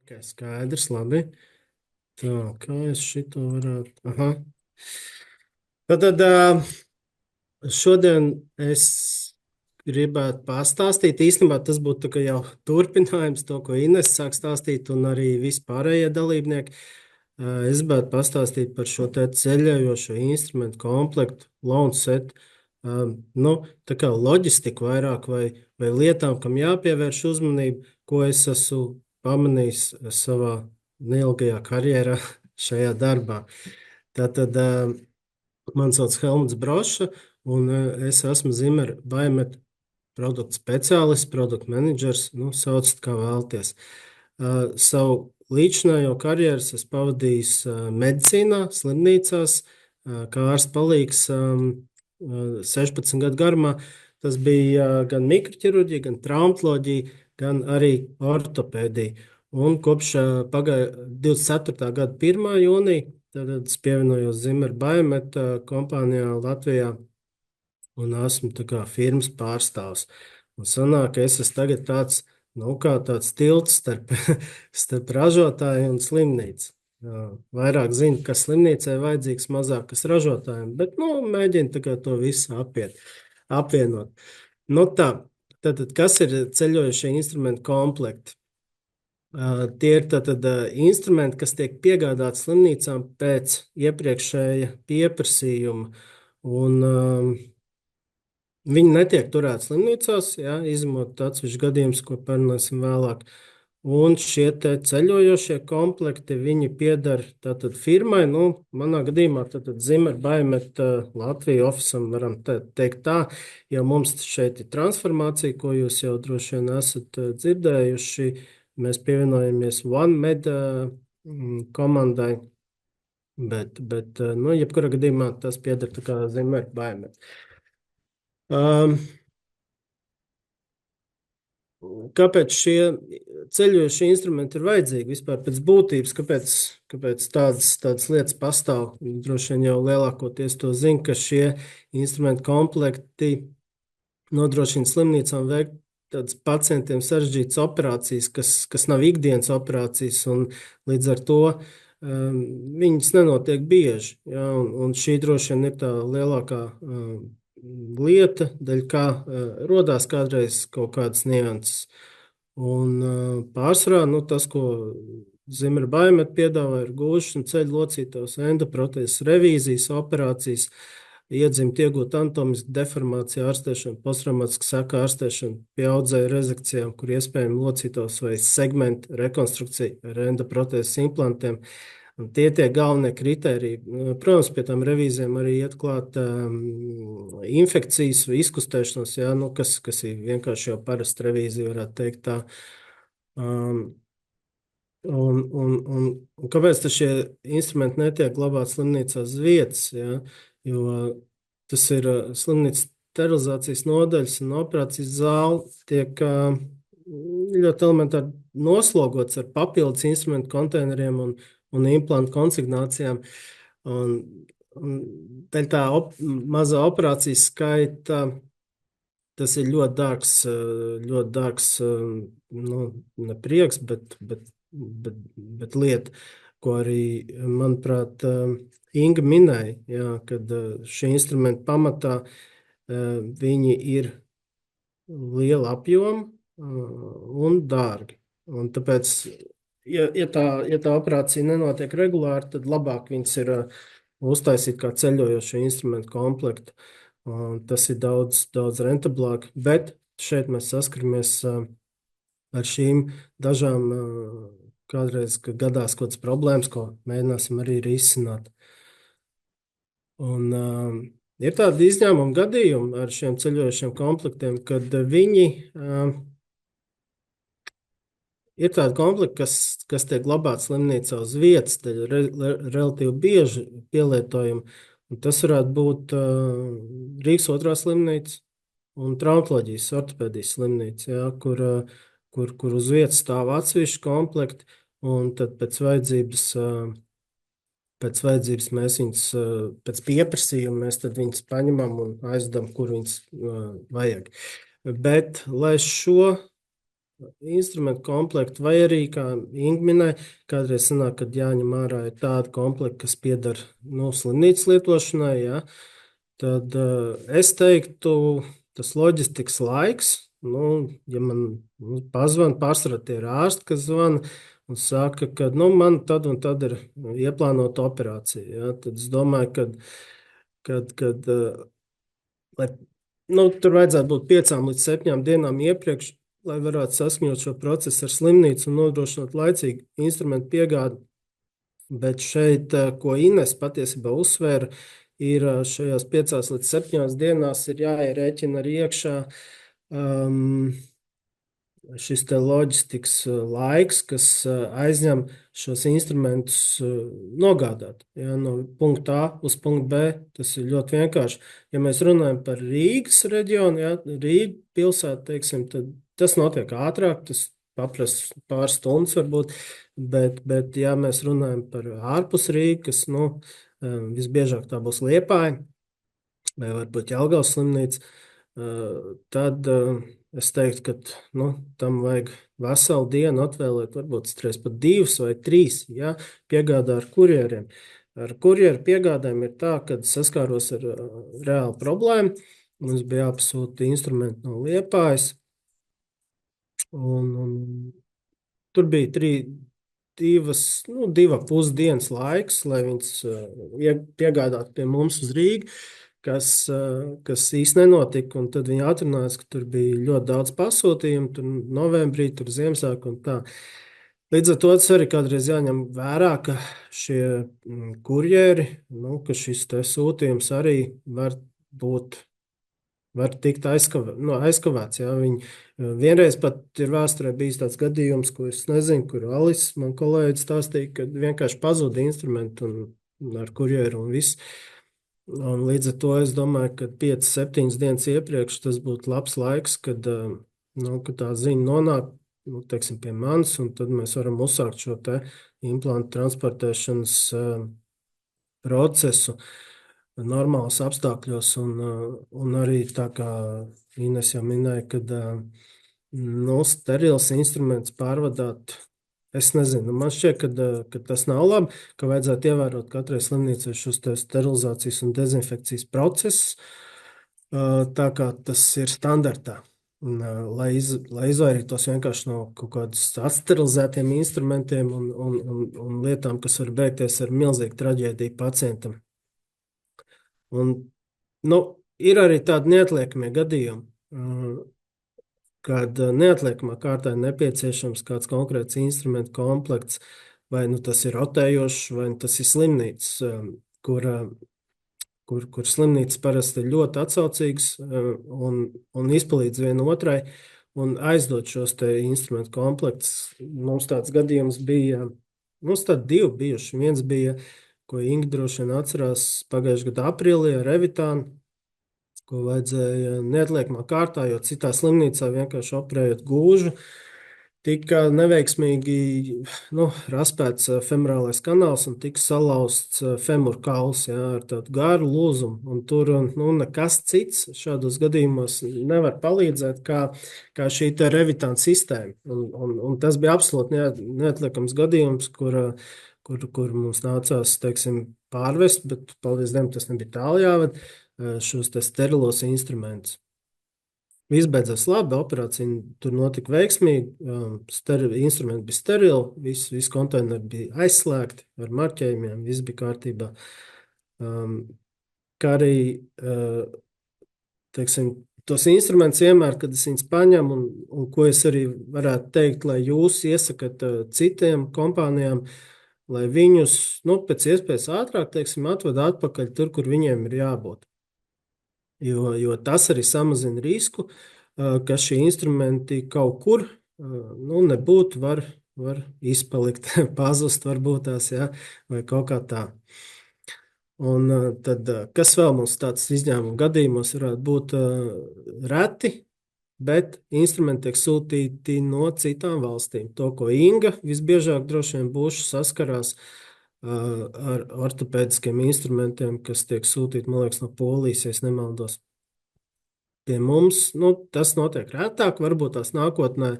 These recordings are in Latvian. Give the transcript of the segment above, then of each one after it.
Ok, skaidrs, labi. Tā, kā es šito varētu. Aha. Tad šodien es gribētu pastāstīt. Īstenībā tas būtu tā kā jau turpinājums to, ko Ines sāk stāstīt, un arī vispārējie dalībnieki. Es gribētu pastāstīt par šo te ceļojošo instrumentu komplektu, loan set. Nu, tā kā loģistika vairāk vai lietām, kam jāpievērš uzmanība, ko es esmu pamanījis savā neilgajā karjerā šajā darbā. Tātad man sauc Helmuts Broša, un es esmu Zimmer Baimet produktu speciālists, produktu menedžers, nu, sauciet kā vēlties. Savu līdzinējo karjeru es pavadījis medicīnā, slimnīcās, kā ārsts palīgs 16 gadu garumā. Tas bija gan mikroķirurģija, gan traumatoloģija, gan arī ortopēdija. Un kopš 24. gada 1. jūnija tad es pievienojos Zimmer Baimet kompānijā Latvijā un esmu tā kā firmas pārstāvs. Un sanāk, ka es esmu tagad tāds, nu, kā tāds tilts starp ražotāju un slimnīcu. Vairāk zinu, kas slimnīcai vajadzīgs, mazāk kas ražotājiem, bet, nu, mēģinu tā kā to visu apvienot. Nu tā, tad kas ir ceļojošie instrumentu komplekti? Tie ir tātad instrumenti, kas tiek piegādāti slimnīcām pēc iepriekšēja pieprasījuma. Un viņi netiek turēti slimnīcās, ja, izņemot atsevišķus gadījumus, ko parunāsim vēlāk. Un šie te ceļojošie komplekti, viņi pieder tātad firmai, nu, manā gadījumā tātad Zimmer Baimet Latviju ofisam varam teikt tā, jo mums šeit ir transformācija, ko jūs jau droši vien esat dzirdējuši. Mēs pievienojamies OneMed komandai, bet nu, jebkurā gadījumā tas pieder tā kā Zimmer Baimet. Kāpēc šie ceļojošie instrumenti ir vajadzīgi vispār pēc būtības? Kāpēc tādas lietas pastāv? Droši vien jau lielākoties to zina, ka šie instrumentu komplekti nodrošina slimnīcām veikt tādas pacientiem sarežģītas operācijas, kas nav ikdienas operācijas, un līdz ar to viņas nenotiek bieži. Ja, un šī droši vien ir tā lielākā lieta, dēļ kā rodās kādreiz kaut kādas nianses. Un pārsvarā tas, ko Zimmer Baimet piedāvā, ir gūžas un ceļu locītavas endoprotēzes revīzijas operācijas, iedzimt, iegūt anatomisku deformāciju ārstēšanu, posttraumatisku seku ārstēšanu, pie audzēju rezekcijām, kur iespējami locītavas vai segmentu rekonstrukcija ar endoprotēzes implantiem. Un tie tie galvenie kriteriji. Protams, pie tām revīzijām arī iet klāt infekcijas vai izkustēšanās, jā, nu, kas ir vienkārši jau parasta revīzija, varētu teikt tā. Un kāpēc šie instrumenti netiek glabāti slimnīcās uz vietas? Ja? Jo tas ir slimnīcas sterilizācijas nodaļas un operācijas zāle tiek ļoti elementāri noslogots ar papildus instrumentu konteineriem un implantu konsignācijām. Un tā mazā operācijas skaita, tas ir ļoti dārgs, nu, ne prieks, bet lieta, ko arī, manuprāt, Inga minēja, jā, kad šie instrumenti pamatā viņi ir liela apjoma un dārgi. Un tāpēc, ja tā operācija nenotiek regulāri, tad labāk viņas ir uztaisīt kā ceļojošo instrumentu komplektu. Tas ir daudz rentablāk, bet šeit mēs saskaramies ar šīm dažām kādreiz, kad gadās kaut kādas problēmas, ko mēģināsim arī risināt. Un ir tādi izņēmumi gadījumi ar šiem ceļojošiem komplektiem, kad viņi ir tādi komplekti, kas tiek glabāti slimnīcā uz vietas, tad relatīvi bieži pielietojumi. Un tas varētu būt Rīgas 2. slimnīca un traumatoloģijas ortopēdijas slimnīca, ja, kur uz vietas stāv atsevišķi komplekti, un tad pēc vajadzības mēs viņus, pēc pieprasījuma mēs tad viņus paņemam un aizdam, kur viņus vajag. Bet, lai šo instrumentu komplektu, vai arī, kā Inga minēja, kādreiz sanāk, kad jāņem ārā ir tādi komplekti, kas pieder slimnīcas lietošanai, ja, tad es teiktu, tas loģistikas laiks, ja man pazvan, pārsvarā tie ir ārsti, kas zvana un saka, ka man tad un tad ir ieplānota operācija, ja, tad es domāju, kad lai, tur vajadzētu būt 5 līdz 7 dienām iepriekš, lai varētu saskaņot šo procesu ar slimnīcu un nodrošināt laicīgu instrumentu piegādi. Bet šeit, ko Ines patiesībā uzsvēra, ir šajās 5 līdz 7 dienās ir jāierēķina arī iekšā šis te loģistikas laiks, kas aizņem šos instrumentus nogādāt. Ja, no punkta A uz punktu B, tas ir ļoti vienkārši. Ja mēs runājam par Rīgas reģionu, ja, Rīga pilsētu, teiksim, tad tas notiek ātrāk, tas paprasti pāris stundas varbūt, bet ja mēs runājam par ārpus Rīgu, kas, visbiežāk tā būs Liepāja, vai varbūt Jelgavas slimnīca, tad es teiktu, ka tam vajag veselu dienu atvēlēt, varbūt reiz pat 2 vai 3, ja, piegādā ar kurjeriem. Ar kurjeru piegādēm ir tā, ka saskāros ar reālu problēmu. Mums bija jāpasūta instrumenti no Liepājas, un tur bija 2,5 dienas laiks, lai viņas piegādātu pie mums uz Rīgu, kas īsti nenotika. Un tad viņi atrunājās, ka tur bija ļoti daudz pasūtījumu, tur novembrī, tur Ziemassvētku un tā. Līdz ar to tas arī kādreiz jāņem vērā, ka šie kurjeri, ka šis te sūtījums arī var tikt aizkavēts. Ja? Vienreiz pat ir vēsturē bijis tāds gadījums, ko es nezinu, kur Alis, man kolēģis stāstīja, ka vienkārši pazuda instrumenti ar kurjeru un viss. Un līdz ar to es domāju, ka 5-7 dienas iepriekš tas būtu labs laiks, kad tā ziņa nonāk teiksim, pie manis, un tad mēs varam uzsākt šo te implantu transportēšanas procesu normālos apstākļos. Un arī tā kā Ines jau minēja, kad sterils instruments pārvadāt. Es nezinu, man šķiet, ka tas nav labi, ka vajadzētu ievērot katrai slimnīcai šos sterilizācijas un dezinfekcijas procesus, tā kā tas ir standartā. Lai izvairītos vienkārši no kaut kādus atsterilizētiem instrumentiem un lietām, kas var beigties ar milzīgu traģēdiju pacientam. Un, ir arī tādi neatliekamie gadījumi, kad neatliekamā kārtā ir nepieciešams kāds konkrēts instrumentu komplekts, vai tas ir rotējošs, vai tas ir slimnīcas, kur slimnīcas parasti ir ļoti atsaucīgas un izpalīdz vienotrai un aizdot šos te instrumentu komplektus. Mums tāds gadījums bija, mums tādi 2 bijuši. Viens bija, ko Inga droši vien atcerās, pagājušajā gada aprīlī ar Revitānu, ko vajadzēja neatliekamā kārtā, jo citā slimnīcā vienkārši operējot gūžu, tika neveiksmīgi raspēts femorālais kanāls un tika salauzts femur kauls, ar tādu garu lūzumu. Un tur nekas cits šādos gadījumos nevar palīdzēt, kā šī te Revitāna sistēma. Un tas bija absolūti neatliekams gadījums, kur mums nācās, teiksim, pārvest, bet, paldies Dievam, tas nebija tālu jāved, šos te sterilos instrumentus. Viss beidzās labi, operācija tur notika veiksmīgi, instrumenti bija sterili, visi konteineri bija aizslēgti ar marķējumiem, viss bija kārtībā. Kā arī, teiksim, tos instrumentus vienmēr, kad es viņus paņemu, un ko es arī varētu teikt, lai jūs iesakat citiem kompānijām, lai viņus pēc iespējas ātrāk, teiksim, atved atpakaļ tur, kur viņiem ir jābūt. Jo tas arī samazina risku, ka šie instrumenti kaut kur nebūtu, var izpalikt, pazust varbūt tās, vai kaut kā tā. Un tad, kas vēl mums tāds izņēmuma gadījumos varētu būt reti, bet instrumenti tiek sūtīti no citām valstīm. To, ko Inga visbiežāk droši vien būšu saskarās ar ortopēdiskiem instrumentiem, kas tiek sūtīti, man liekas, no Polijas, ja es nemaldos. pie mums, tas notiek retāk, varbūt tās nākotnē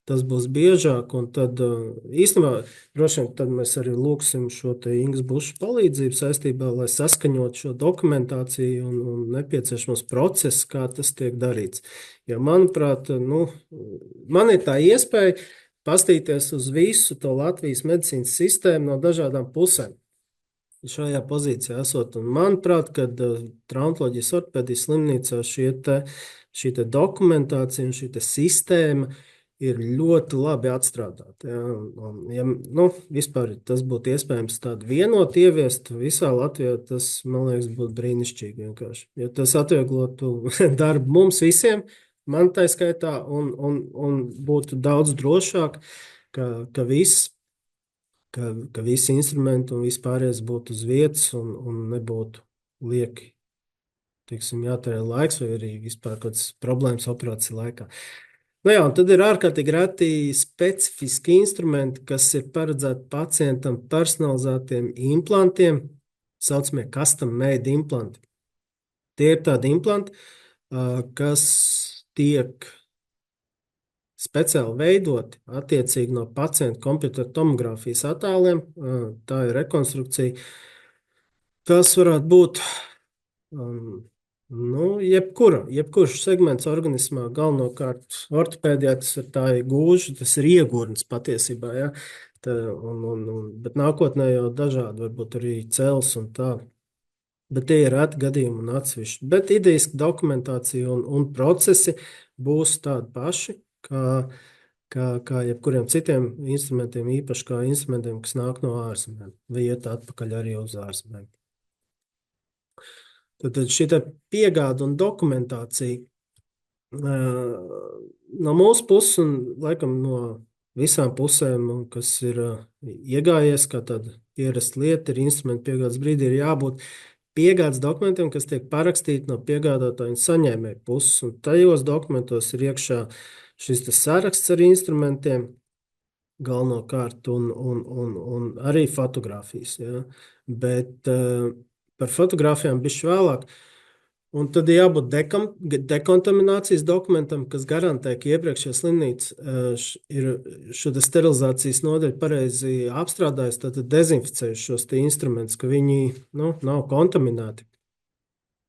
tas būs biežāk, un tad īstenībā droši vien tad mēs arī lūksim šo te Ingas Buša palīdzību saistībā, lai saskaņot šo dokumentāciju un nepieciešamos procesus, kā tas tiek darīts. Jo, manuprāt, man ir tā iespēja pastīties uz visu to Latvijas medicīnas sistēmu no dažādām pusēm. Šajā pozīcijā esot, un manuprāt, kad traumatoloģijas ortopēdijas slimnīcā šī te dokumentācija un šī te sistēma ir ļoti labi atstrādāta. Ja? Ja, vispār tas būtu iespējams tādu vienotu ieviest visā Latvijā, tas, man liekas, būtu brīnišķīgi vienkārši. Ja tas atvieglotu darbu mums visiem, man tā skaitā, un būtu daudz drošāk, ka visi instrumenti un vispārējais būtu uz vietas un nebūtu lieki, teiksim, jātērē laiks vai arī vispār kādas problēmas operāciju laikā. Jā, un tad ir ārkārtīgi reti specifiski instrumenti, kas ir paredzēti pacientam personalizētiem implantiem, saucamie custom-made implanti. Tie ir tādi implanti, kas tiek speciāli veidoti attiecīgi no pacienta kompjutera tomogrāfijas attēliem. Tā ir rekonstrukcija. Tas varētu būt jebkurš segments organismā, galvenokārt ortopēdijā, tas ir tā gūža, tas ir iegurns patiesībā. Ja? Bet nākotnē jau dažādi, varbūt arī cels un tā. Bet tie ir reti gadījumi un atsevišķi. Bet idejiski dokumentācija un procesi būs tādi paši, kā jebkuriem citiem instrumentiem, īpaši kā instrumentiem, kas nāk no ārzemēm, vai iet atpakaļ arī uz ārzemēm. Tad šī piegāda un dokumentācija no mūsu puses un laikam no visām pusēm, kas ir iegājies kā tāda ierasta lieta, ir instrumentu piegādes brīdī ir jābūt piegādes dokumentiem, kas tiek parakstīti no piegādātāja un saņēmēja puses, un tajos dokumentos ir iekšā šis saraksts ar instrumentiem, galvenokārt, un arī fotogrāfijas. Ja? Bet par fotogrāfijām bišķi vēlāk. Un tad ir jābūt dekontaminācijas dokumentam, kas garantē, ka iepriekšējā slimnīca ir šo sterilizācijas nodaļu pareizi apstrādājusi, tad dezinficējuši šos instrumentus, ka viņi nav kontaminēti.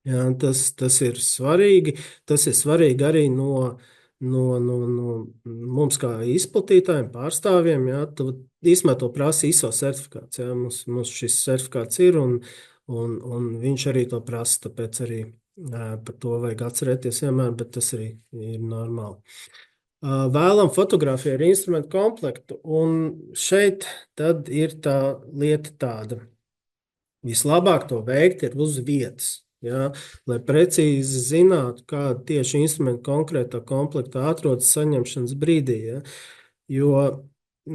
Ja, tas ir svarīgi. Tas ir svarīgi arī no mums kā izplatītājiem, pārstāvjiem. Ja, īstenībā to prasa ISO certifikāts. Ja, mums šis certifikāts ir, un viņš arī to prasa, tāpēc arī par to vajag atcerēties vienmēr, bet tas arī ir normāli. Vēlam fotografiju ar instrumentu komplektu, un šeit tad ir tā lieta tāda. Vislabāk to veikt ir uz vietas. Ja, lai precīzi zinātu, kāda tieši instrumenta konkrētā komplektā atrodas saņemšanas brīdī. Ja. Jo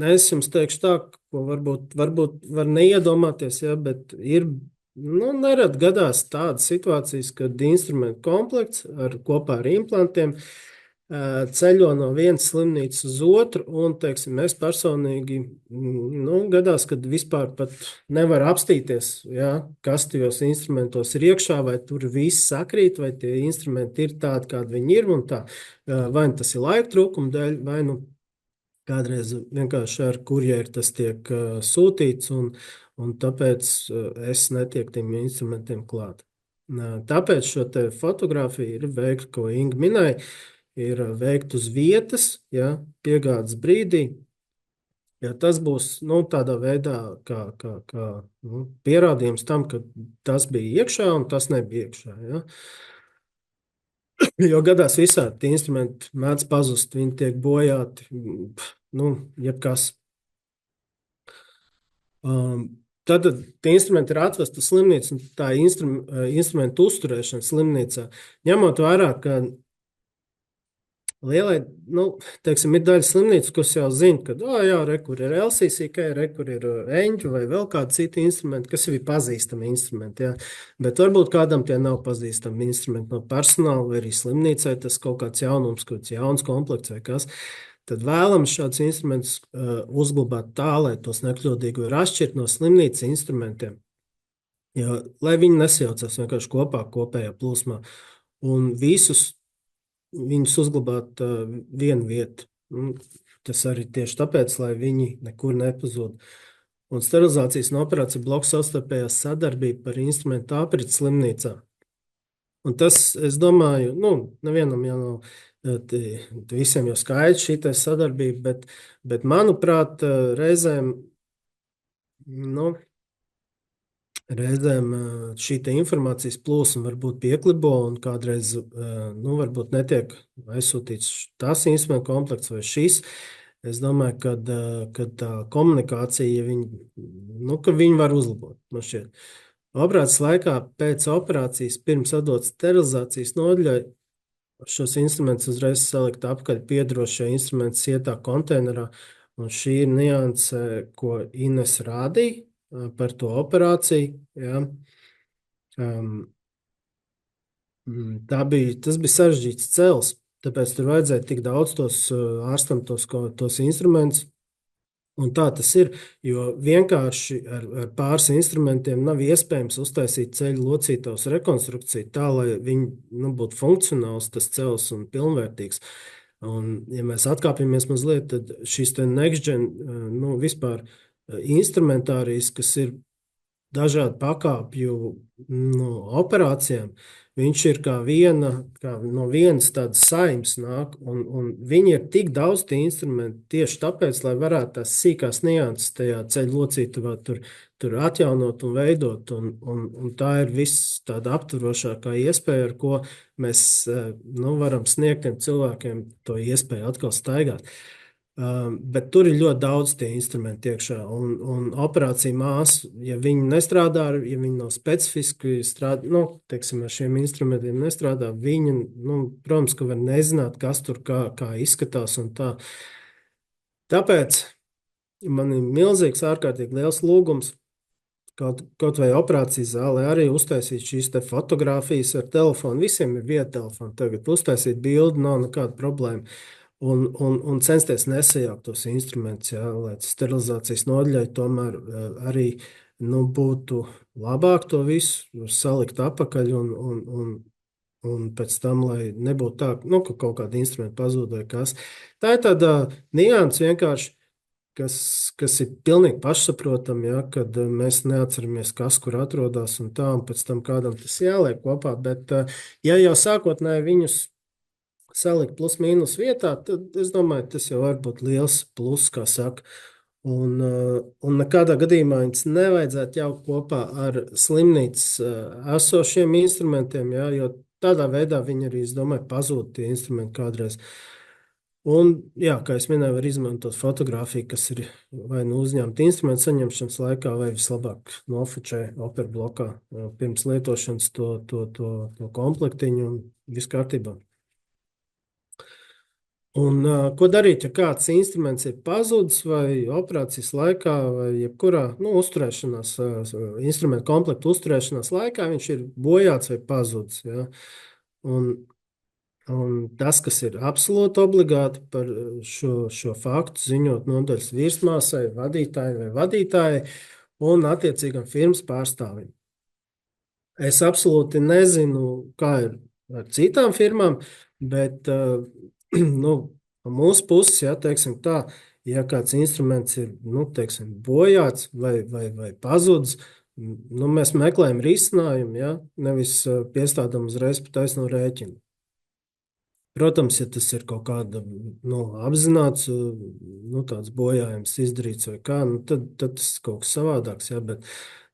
es jums teikšu tā, ko varbūt var neiedomāties, ja, bet ir nerad gadās tādas situācijas, kad instrumentu komplekts kopā ar implantiem ceļo no vienas slimnīcas uz otru, un, teiksim, mēs personīgi, gadās, kad vispār pat nevar apstīties, ja, kas tajos instrumentos ir iekšā, vai tur viss sakrīt, vai tie instrumenti ir tādi, kādi viņi ir, un tā, vai tas ir laika trūkuma dēļ, vai, kādreiz vienkārši ar kurjeri tas tiek sūtīts, un tāpēc es netieku tiem instrumentiem klāt. Tāpēc šo te fotografiju ir veikta, ko Inga minēja, ir veikt uz vietas, ja, piegādes brīdī. Ja tas būs tādā veidā kā pierādījums tam, ka tas bija iekšā un tas nebija iekšā. Ja. Jo gadās visādi tie instrumenti mēdz pazust, viņi tiek bojāti, jebkas. Tad tie instrumenti ir atvesti uz slimnīcu, un tā instrumentu uzturēšana slimnīcā, ņemot vērā, ka lielai, teiksim, ir daļa slimnīcu, kas jau zina, ka, kur ir LCCK, kur ir eņģu vai vēl kādi citi instrumenti, kas ir pazīstami instrumenti, ja. Bet varbūt kādam tie nav pazīstami instrumenti no personāla vai arī slimnīcai, tas kaut kāds jaunums, kāds jauns komplekts vai kas. Tad vēlams šādus instrumentus uzglabāt tā, lai tos nekļūdīgi var atšķirt no slimnīcas instrumentiem. Jo, lai viņi nesajaucās vienkārši kopā, kopējā plūsmā. Un visus viņus uzglabāt vienu vietu. Tas arī tieši tāpēc, lai viņi nekur nepazūd. Un sterilizācijas un operāciju bloku savstarpējā sadarbība par instrumentu apriti slimnīcā. Un tas, es domāju, nevienam jau nav visiem jau skaidrs šī sadarbība, bet manuprāt, nu, reizēm šī informācijas plūsma var būt pieklibo un kādreiz varbūt netiek aizsūtīts tas instrumentu komplekts vai šis. Es domāju, ka tā komunikācija, ka viņi var uzlabot. Man šķiet. Operācijas laikā pēc operācijas pirms atdot sterilizācijas nodaļai šos instrumentus uzreiz salikt apakaļ piedarošie instrumenti sietā konteinerā. Un šī ir nianse, ko Ines rādīja par to operāciju. Ja. Tas bija sarežģīts cels, tāpēc tur vajadzēja tik daudz ārstam tos instrumentus. Un tā tas ir, jo vienkārši ar pāris instrumentiem nav iespējams uztaisīt ceļu locītavas rekonstrukciju tā, lai viņi būtu funkcionāls, tas cels un pilnvērtīgs. Un, ja mēs atkāpjamies mazliet, tad šis next-gen vispār instrumentārijas, kas ir dažādu pakāpju operācijām, viņš ir kā no vienas tādas saimnes nāk, un viņi ir tik daudz tie instrumenti tieši tāpēc, lai varētu tās sīkās nianses tajā ceļu locītavā tur atjaunot un veidot, un tā ir viss tāda aptverošākā iespēja, ar ko mēs varam sniegt tiem cilvēkiem to iespēju atkal staigāt. Bet tur ir ļoti daudz tie instrumenti iekšā, un operācija māsa, ja viņi nestrādā, ja viņi nav specifiski strādā, teiksim, ar šiem instrumentiem nestrādā, viņi, protams, ka var nezināt, kas tur kā izskatās un tā. Tāpēc man ir milzīgs, ārkārtīgi liels lūgums, kaut vai operācijas zālē arī uztaisīt šīs te fotogrāfijas ar telefonu. Visiem ir viedtelefoni tagad, uztaisīt bildi, nav nekāda problēma. Un censties nesajaukt tos instrumentus, jā, lai sterilizācijas nodaļai tomēr arī būtu labāk to visu salikt apakaļ un pēc tam, lai nebūtu tā, ka kaut kāda instrumenta pazūd vai kas. Tā ir tāda nianse vienkārši, kas ir pilnīgi pašsaprotami, ja, kad mēs neatceramies, kas kur atrodas un tā, un pēc tam kādam tas jāliek kopā, bet ja jau sākotnēji viņus salikt plus mīnus vietā, tad es domāju, tas jau var būt liels plus, kā saka. Un nekādā gadījumā viņas nevajadzētu jaukt kopā ar slimnīcas esošiem instrumentiem, ja, jo tādā veidā viņi arī, es domāju, pazūd tie instrumenti kādreiz. Un, jā, kā es minēju, var izmantot fotografiju, kas ir vai nu uzņemta instrumentu saņemšanas laikā, vai vislabāk nofočē operblokā pirms lietošanas to komplektiņu un viss kārtībā. Un, ko darīt, ja kāds instruments ir pazudis vai operācijas laikā vai jebkurā uzturēšanās, instrumentu komplektu uzturēšanās laikā viņš ir bojāts vai pazudis. Ja? Un tas, kas ir absolūti obligāti par šo faktu ziņot nodaļas virsmāsai, vadītājai vai vadītājai un attiecīgam firmas pārstāvim. Es absolūti nezinu, kā ir ar citām firmām, bet no mūsu puses, ja, teiksim tā, ja kāds instruments ir, teiksim, bojāts vai pazudis, mēs meklējam risinājumu, ja, nevis piestādām uzreiz pa taisno rēķinu. Protams, ja tas ir kaut kāda apzināts tāds bojājums izdarīts vai kā, tad tas kaut kas savādāks, ja, bet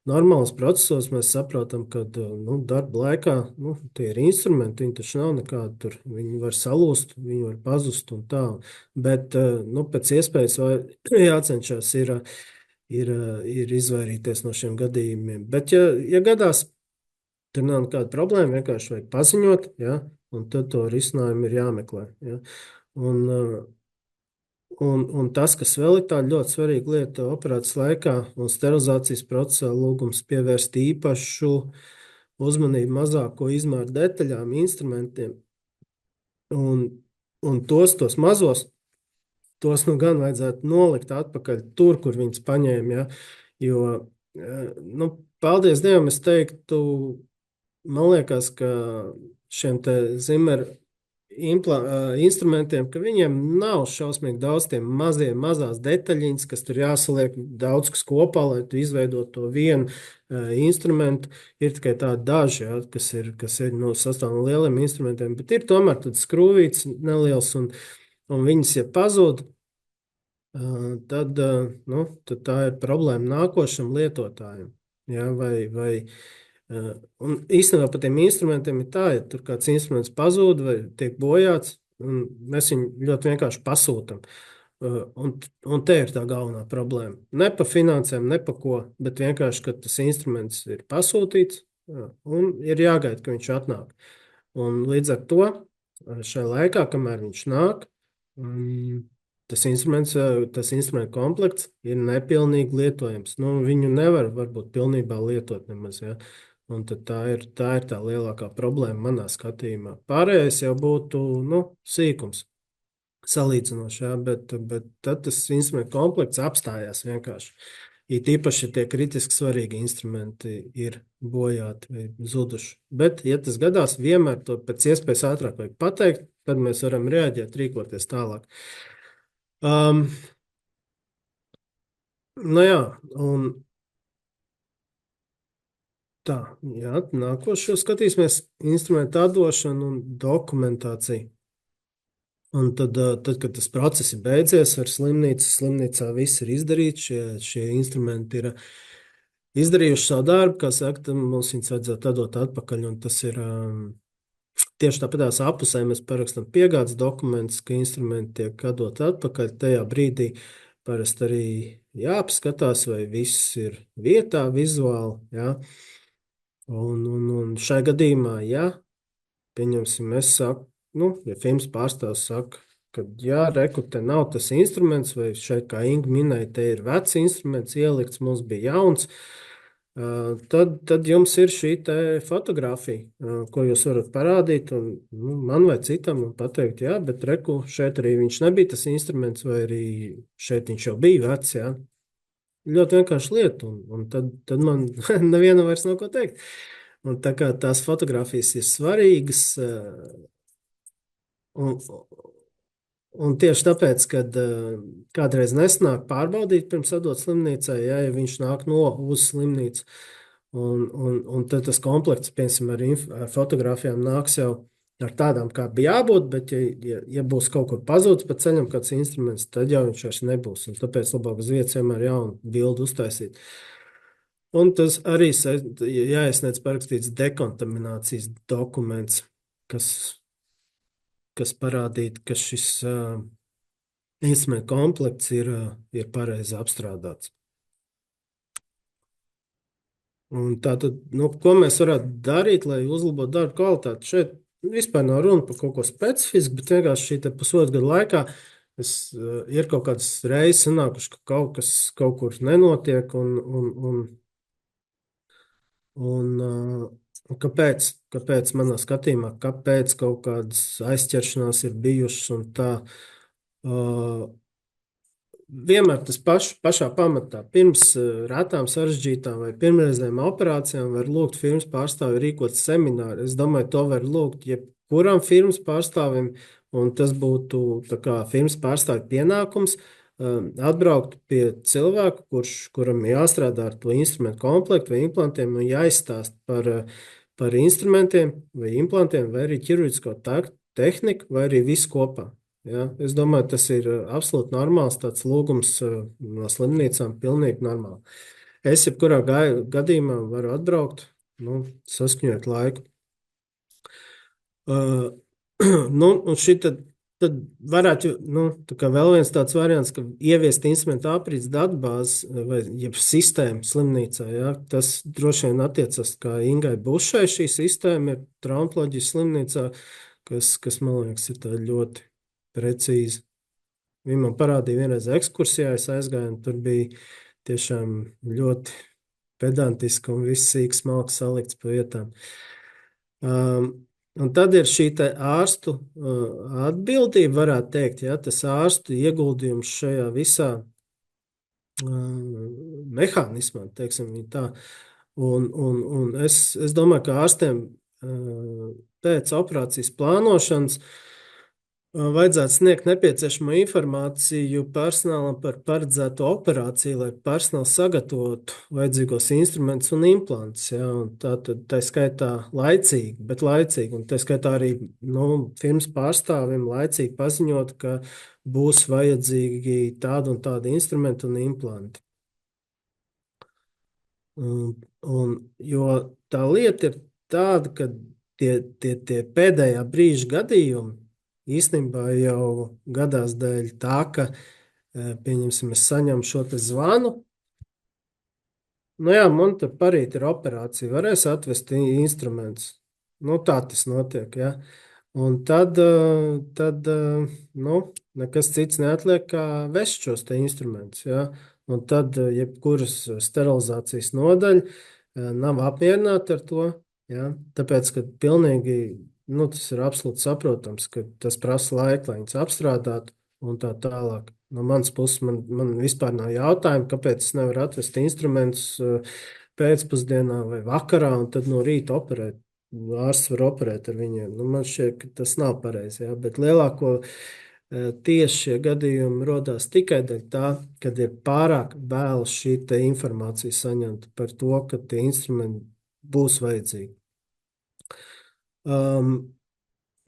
normāls procesos mēs saprotam, ka darba laikā tie ir instrumenti, viņi taču nav nekādi tur, viņi var salūst, viņi var pazust un tā, bet pēc iespējas jācenšas ir izvairīties no šiem gadījumiem. Bet ja gadās, tur nav nekāda problēma, vienkārši vajag paziņot, ja, un tad to risinājumu ir jāmeklē. Ja. Un tas, kas vēl ir tāda ļoti svarīga lieta operācijas laikā un sterilizācijas procesā, lūgums pievērst īpašu uzmanību mazāko izmēru detaļām, instrumentiem. Un tos mazos, tos gan vajadzētu nolikt atpakaļ tur, kur viņas paņēma. Ja? Jo, paldies Dievam, es teiktu, man liekas, ka šiem te Zimmer instrumentiem, ka viņiem nav šausmīgi daudz tiem mazās detaļiņas, kas tur jāsaliek daudz kas kopā, lai tu izveidotu to vienu instrumentu. Ir tikai tādi daži, ja, kas ir no sastāv no lieliem instrumentiem, bet ir tomēr tāds skrūvīts neliels, un viņas, ja pazūd, tad tā ir problēma nākošam lietotājam. Ja, un īstenībā par tiem instrumentiem ir tā, ja tur kāds instruments pazūd vai tiek bojāts, un mēs viņu ļoti vienkārši pasūtam. Un te ir tā galvenā problēma. Ne pa finansēm, ne pa ko, bet vienkārši, ka tas instruments ir pasūtīts, un ir jāgaida, ka viņš atnāk. Un līdz ar to šajā laikā, kamēr viņš nāk, tas instrumentu komplekts ir nepilnīgi lietojams. Nu, viņu nevar varbūt pilnībā lietot nemaz. Ja? Un tad tā ir tā lielākā problēma manā skatījumā. Pārējais jau būtu sīkums salīdzinoši, ja? bet tad tas instrumentu komplekts apstājās vienkārši. It īpaši, ja tie kritiski svarīgi instrumenti ir bojāti vai zuduši. Bet, ja tas gadās, vienmēr to pēc iespējas ātrāk vajag pateikt, tad mēs varam reaģēt, rīkoties tālāk. Nu jā, un tā, jā, nākošo skatīsimies instrumentu atdošanu un dokumentāciju. Un tad, kad tas process ir beidzies ar slimnīcā viss ir izdarīts, šie instrumenti ir izdarījuši savu darbu, kā saka, tad mums viņus vajadzētu atdot atpakaļ, un tas ir tieši tāpēc apusē mēs parakstam piegādes dokumentus, ka instrumenti tiek atdot atpakaļ. Tajā brīdī parasti arī jāapskatās, vai viss ir vietā vizuāli, ja? Un šai gadījumā, ja pieņemsim, es saku, ja firmas pārstāvs saka, ka jā, reku, te nav tas instruments, vai šeit, kā Inga minēja, te ir vecs instruments ielikts, mums bija jauns, tad jums ir šī te fotografija, ko jūs varat parādīt, un man vai citam un pateikt, jā, bet reku, šeit arī viņš nebija tas instruments, vai arī šeit viņš jau bija vecs, jā. Ļoti vienkārši lieta, un tad man nevienam vairs nav ko teikt. Un tā kā tās fotogrāfijas ir svarīgas, un tieši tāpēc, kad kādreiz nesnāk pārbaudīt pirms atdot slimnīcai, ja viņš nāk uz slimnīcu, un tad tas komplekts, piemēram, ar fotogrāfijām nāks jau ar tādām, kā bija jābūt, bet ja būs kaut kur pazūdis pa ceļam kāds instruments, tad jau viņš vairs nebūs, un tāpēc labāk uz vietas vienmēr jaunu bildu uztaisīt. Un tas arī jāiesniedz parakstīts dekontaminācijas dokuments, kas parādītu, ka šis instrumentu komplekts ir pareizi apstrādāts. Un tātad, ko mēs varētu darīt, lai uzlabotu darba kvalitāti? Šeit vispār nav runa par kaut ko specifisku, bet vienkārši šī pusotru gadu laikā ir kaut kādas reizes sanākuši, ka kaut kas kaut kur nenotiek, un kāpēc manā skatījumā, kāpēc kaut kādas aizķeršanās ir bijušas un tā. Vienmēr tas pašā pamatā. Pirms retām sarežģītām vai pirmreizējām operācijām var lūgt firmas pārstāvi rīkot semināru. Es domāju, to var lūgt jebkuram firmas pārstāvim, un tas būtu tā kā firmas pārstāvi pienākums atbraukt pie cilvēku, kuram jāstrādā ar to instrumentu komplektu vai implantiem un jāizstāst par instrumentiem vai implantiem vai arī ķirurģisko tehniku vai arī visu kopā. Ja, es domāju, tas ir absolūti normāls tāds lūgums no slimnīcām, pilnīgi normāli. Es jebkurā gadījumā varu atbraukt, saskaņot laiku. Un šī tad varētu, tā kā vēl viens tāds variants, ka ieviest instrumentu aprīts datubāzes vai sistēmu slimnīcā, ja, tas droši vien attiecas, kā Ingai Bušai šī sistēma ir traumatoloģijas slimnīcā, kas man liekas ir tā ļoti precīzi. Viņa man parādīja vienreiz ekskursijā, es aizgāju, un tur bija tiešām ļoti pedantiski un viss sīks smalks salikts pa vietām. Un tad ir šī te ārstu atbildība, varētu teikt, ja, tas ārstu ieguldījums šajā visā mehānismā, teiksim tā. Un es domāju, ka ārstiem pēc operācijas plānošanas Vajadzētu sniegt nepieciešamo informāciju personālam par paredzēto operāciju, lai personāls sagatavotu vajadzīgos instrumentus un implantus. Ja, un tā skaitā laicīgi, bet laicīgi. Un tā skaitā arī firmas pārstāvim laicīgi paziņot, ka būs vajadzīgi tādi un tādi instrumenti un implanti. Jo tā lieta ir tāda, ka tie pēdējā brīža gadījumi īstenībā jau gadās dēļ tā, ka, pieņemsim, es saņemu šo te zvanu. Nu jā, man te parīt ir operācija, varēs atvest instrumentus. Nu, tā tas notiek, ja. Un tad nekas cits neatliek, kā vest šos te instrumentus, ja. Un tad jebkuras sterilizācijas nodaļa nav apmierināta ar to, ja. Tāpēc, ka pilnīgi, tas ir absolūti saprotams, ka tas prasa laiku, lai viņus apstrādātu un tā tālāk. No manas puses man vispār nav jautājumu, kāpēc es nevaru atvest instrumentus pēcpusdienā vai vakarā un tad no rīta operēt. Ārsts var operēt ar viņiem. Man šķiet, ka tas nav pareizi, ja? Bet lielāko tieši šie gadījumi rodās tikai dēļ tā, kad ir pārāk vēlu šī te informācija saņemta par to, ka tie instrumenti būs vajadzīgi.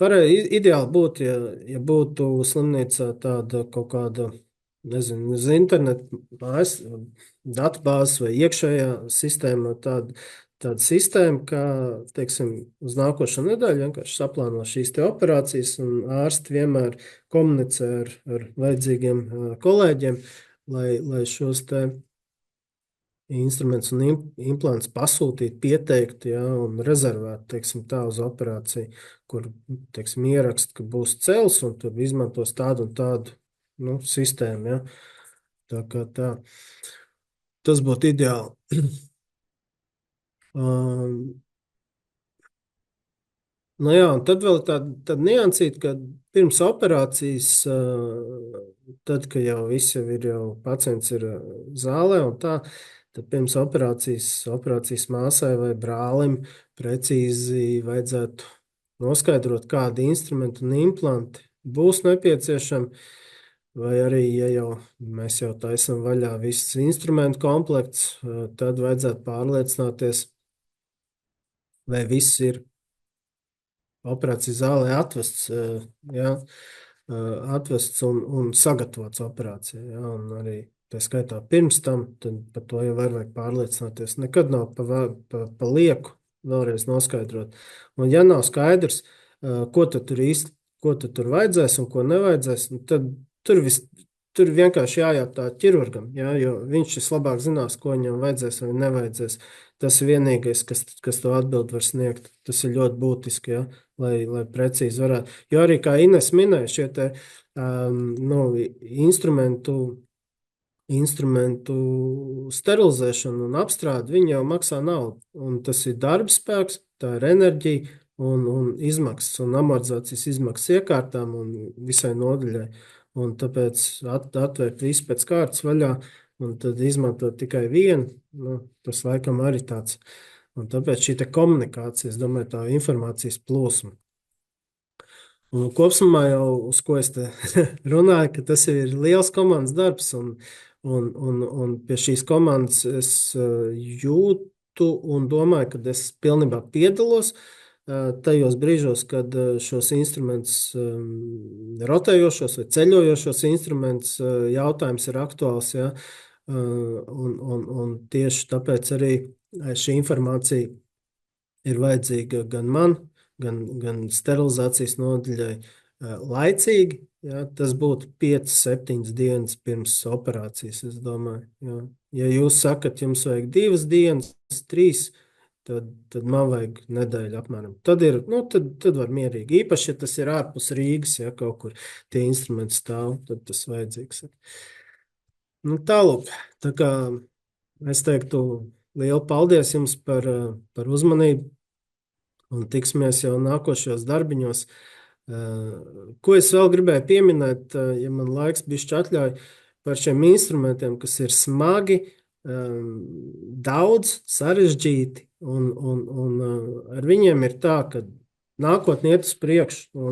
Ideāli būtu, ja būtu slimnīcā tāda kaut kāda, nezinu, uz internetu mājas, datubāzes vai iekšējā sistēmā tāda sistēma, kā, teiksim, uz nākošo nedēļu vienkārši saplāno šīs te operācijas, un ārsti vienmēr komunicē ar vajadzīgiem kolēģiem, lai šos te instrumentus un implants pasūtīt, pieteikt, ja, un rezervēt, teiksim, tā uz operāciju, kur, teiksim, ierakst, ka būs cels, un tur izmantos tādu un tādu, sistēmu, ja. Tā kā tā. Tas būtu ideāli. Jā, un tad vēl tāda niansīta, ka pirms operācijas, tad, kad jau viss jau ir, pacients ir zālē un tā, tad pirms operācijas māsai vai brālim precīzi vajadzētu noskaidrot, kādi instrumenti un implanti būs nepieciešami, vai arī, ja mēs jau taisam vaļā visus instrumentu komplekts, tad vajadzētu pārliecināties, vai viss ir operācijas zālē atvests, atvests un sagatavots operācijai. Ja, un arī tā skaitā pirms tam, tad par to jau vajag pārliecināties. Nekad nav pa lieku vēlreiz noskaidrot. Un ja nav skaidrs, ko tad tur vajadzēs un ko nevajadzēs, tad tur vienkārši jājautā ķirurgam, ja, jo viņš vislabāk zinās, ko viņam vajadzēs vai nevajadzēs. Tas ir vienīgais, kas to atbildi var sniegt. Tas ir ļoti būtiski, ja, lai precīzi varētu. Jo arī, kā Ines minēja, šie te instrumentu sterilizēšana un apstrāde, viņi jau maksā naudu. Un tas ir darbspēks, tā ir enerģija un izmaksas un amortizācijas izmaksas iekārtām un visai nodaļai. Un tāpēc atvērt visu pēc kārtas vaļā un tad izmantot tikai vienu, tas laikam arī tāds. Un tāpēc šī te komunikācija, es domāju, tā informācijas plūsma. Un kopsumā jau, uz ko es te runāju, ka tas ir liels komandas darbs, un pie šīs komandas es jūtu un domāju, ka es pilnībā piedalos tajos brīžos, kad šos instrumentus, rotējošos vai ceļojošos instrumentus jautājums ir aktuāls, ja, un tieši tāpēc arī šī informācija ir vajadzīga gan man, gan sterilizācijas nodaļai laicīgi. Ja, tas būtu 5-7 dienas pirms operācijas, es domāju. Ja, ja jūs sakat, jums vajag 2 dienas, 3, tad man vajag nedēļu apmēram. Tad var mierīgi. Īpaši, ja tas ir ārpus Rīgas, ja kaut kur tie instrumenti stāv, tad tas vajadzīgs. Tālūk, tā kā es teiktu lielu paldies jums par uzmanību un tiksimies jau nākošajos darbiņos. Ko es vēl gribēju pieminēt, ja man laiks bišķi atļauj, par šiem instrumentiem, kas ir smagi, daudz, sarežģīti, un ar viņiem ir tā, ka nākotnē iet uz priekšu,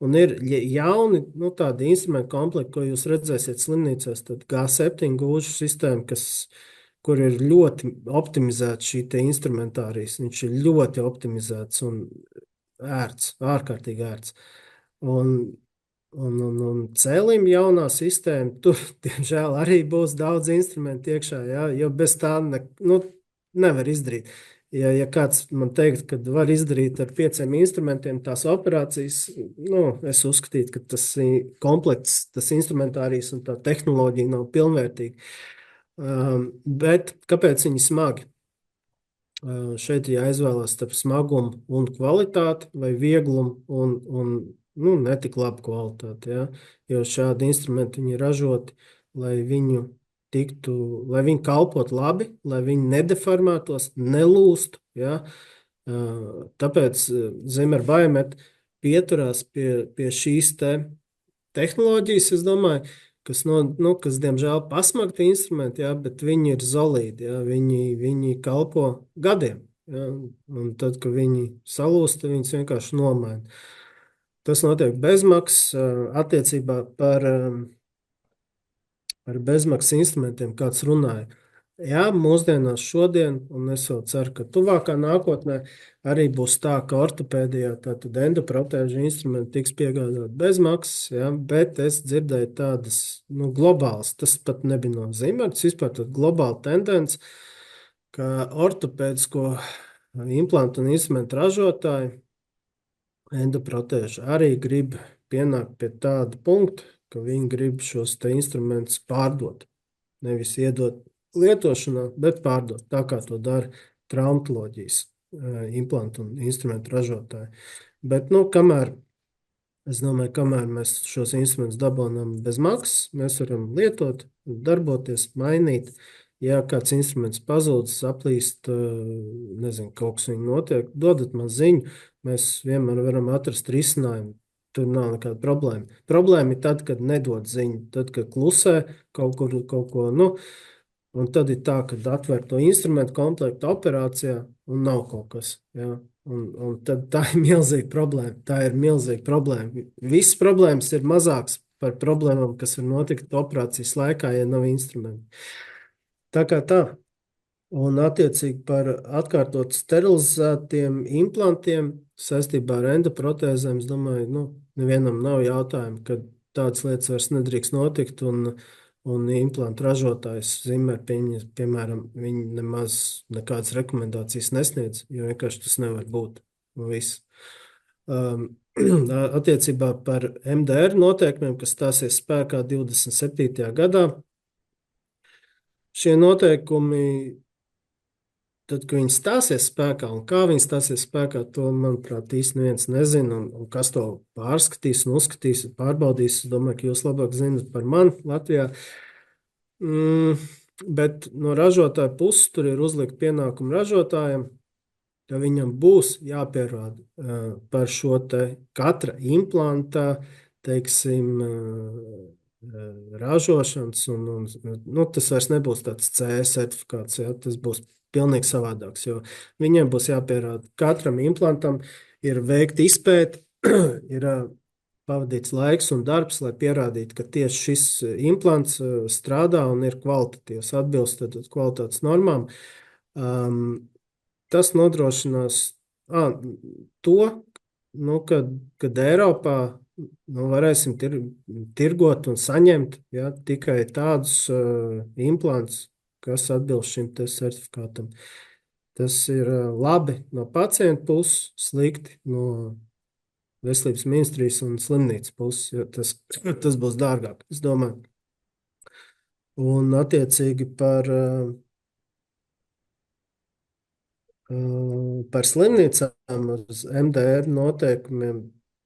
Un ir jauni, nu, tādi instrumentu komplekti, ko jūs redzēsiet slimnīcās, tad G7 gūžu sistēma, kur ir ļoti optimizēta šī te instrumentārijas. Viņš ir ļoti optimizēts un ērts, ārkārtīgi ērts. Un, un cēlim jaunā sistēma, tur, diemžēl, arī būs daudz instrumentu iekšā, ja, jo bez tā nu, nevar izdarīt. Ja kāds man teikt, ka var izdarīt ar 5 instrumentiem tās operācijas, nu, es uzskatītu, ka tas komplekts, tas instrumentārijas un tā tehnoloģija nav pilnvērtīga. Bet kāpēc viņi smagi? Šeit jāizvēlas starp smagumu un kvalitāti vai vieglumu un nu, netik labu kvalitāti. Ja? Jo šādi instrumenti viņi ir ražoti, lai lai viņi kalpotu labi, lai viņi nedeformētos, nelūstu. Ja? Tāpēc Zimmer Biomet pieturās pie šīs tehnoloģijas, es domāju, kas diemžēl pasmagti instrumenti, ja, bet viņi ir solīdi, ja, viņi kalpo gadiem. Ja, un tad, kad viņi salūst, viņus vienkārši nomaina. Tas notiek bezmaksas attiecībā par bezmaksas instrumentiem, kāds runāja. Jā, mūsdienās šodien, un es vēl ceru, ka tuvākā nākotnē arī būs tā, ka ortopēdijā tātad endoprotēžu instrumenti tiks piegādāt bez maksas, ja, bet es dzirdēju tādas, nu, globālas, tas pat nebija no Zimmerts, vispār tad globāla tendence, ka ortopēdisko implantu un instrumentu ražotāji endoprotēžu arī grib pienākt pie tāda punkta, ka viņi grib šos te instrumentus pārdot, nevis iedot lietošanā, bet pārdot, tā kā to dara traumatoloģijas implantu un instrumentu ražotāji. Bet, nu, es domāju, kamēr mēs šos instrumentus dabūnam bez maksas, mēs varam lietot, darboties, mainīt. Ja kāds instruments pazūd, saplīst, nezinu, kaut kas viņam notiek, dodat man ziņu, mēs vienmēr varam atrast risinājumu. Tur nav nekāda problēma. Problēma ir tad, kad nedod ziņu, tad, kad klusē kaut ko, nu, un tad ir tā, ka atver to instrumentu komplektu operācijā un nav kaut kas. Ja? Un tad tā ir milzīga problēma. Tā ir milzīga problēma. Visas problēmas ir mazākas par problēmām, kas var notikt operācijas laikā, ja nav instrumenti. Tā kā tā. Un attiecīgi par atkārtot sterilizētiem implantiem saistībā ar endoprotēzēm, es domāju, nu, nevienam nav jautājumu, ka tādas lietas vairs nedrīkst notikt, un implantu ražotājs Zimmer, piemēram, viņi nemaz nekādas rekomendācijas nesniedz, jo vienkārši tas nevar būt. Viss. Attiecībā par MDR noteikumiem, kas stāsies spēkā 27. gadā, šie noteikumi, tad, kad viņi stāsies spēkā un kā viņi stāsies spēkā, to, manuprāt, īsti neviens nezina. Un kas to pārskatīs un uzskatīs un pārbaudīs, es domāju, ka jūs labāk zinat par mani Latvijā. Bet no ražotāja puses tur ir uzlikt pienākumu ražotājiem, ka viņam būs jāpierāda par šo te katra implanta, teiksim, ražošanas, un nu, tas vairs nebūs tāds CE certifikāts, ja, tas būs pilnīgi savādāks, jo viņiem būs jāpierāda katram implantam, ir veikta izpēte, ir pavadīts laiks un darbs, lai pierādītu, ka tieši šis implants strādā un ir kvalitatīvs, atbilst kvalitātes normām. Tas nodrošinās to, nu, kad Eiropā varēsim tirgot un saņemt, ja, tikai tādus implants, kas atbilst šim te certifikātam. Tas ir labi no pacienta puses, slikti no Veselības ministrijas un slimnīcas puses, jo tas būs dārgāk, es domāju. Un attiecīgi par slimnīcām uz MDR noteikumiem,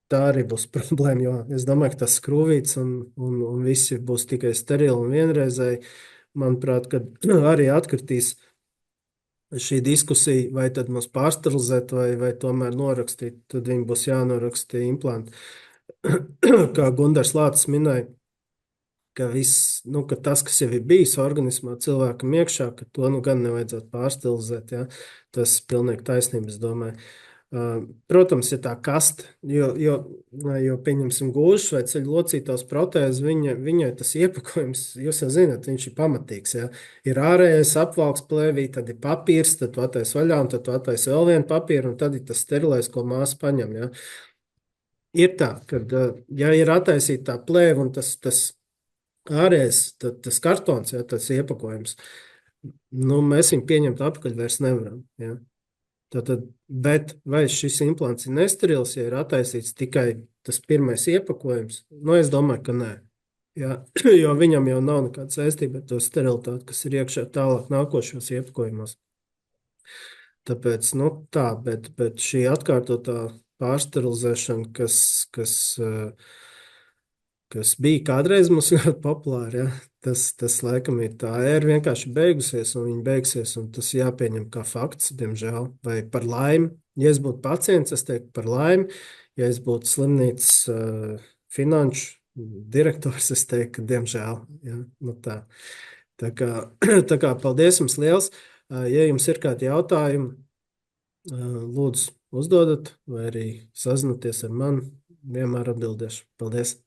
tā arī būs problēma, jo es domāju, ka tas skrūvīts un visi būs tikai sterili un vienreizēji. Manuprāt, kad arī atkritīs šī diskusija, vai tad mums pārsterilizēt, vai tomēr norakstīt, tad viņi būs jānoraksta implanti. Kā Gundars Lācis minēja, ka ka tas, kas jau ir bijis organismā cilvēkam iekšā, ka to gan nevajadzētu pārsterilizēt. Ja? Tas ir pilnīgi taisnība, es domāju. Protams, ja tā kaste, jo pieņemsim gūžus vai ceļu locītās protēzes, viņai tas iepakojums, jūs jau zināt, viņš ir pamatīgs. Ja? Ir ārējais apvalks plēvī, tad ir papīrs, tad tu attais vaļā, un tad tu attais vēl vienu papīru, un tad ir tas sterilais, ko māsa paņem. Ja? Ir tā, ka, ja ir attaisīta tā plēve un tas ārējais, tas kartons, ja, tas iepakojums, nu, mēs viņu pieņemt atpakaļ vairs nevaram. Ja? Tātad, bet vai šis implants ir nesterils, ja ir attaisīts tikai tas pirmais iepakojums? Nu, es domāju, ka nē. Ja? Jo viņam jau nav nekāda saistība ar to sterilitāti, kas ir iekšā tālāk nākošos iepakojumos. Tāpēc, nu, tā, bet šī atkārtotā pārsterilizēšana, kas bija kādreiz mums ļoti populāra, ja? Tas laikam ir tā ēra vienkārši beigusies, un viņa beigsies, un tas jāpieņem kā fakts, diemžēl, vai par laimi. Ja es būtu pacients, es teiktu par laimi, ja es būtu slimnīcas finanšu direktors, es teiktu, ka diemžēl, ja? Nu, tā. Tā kā paldies jums liels. Ja jums ir kādi jautājumi, lūdzu uzdodat, vai arī sazināties ar mani, vienmēr atbildēšu. Paldies!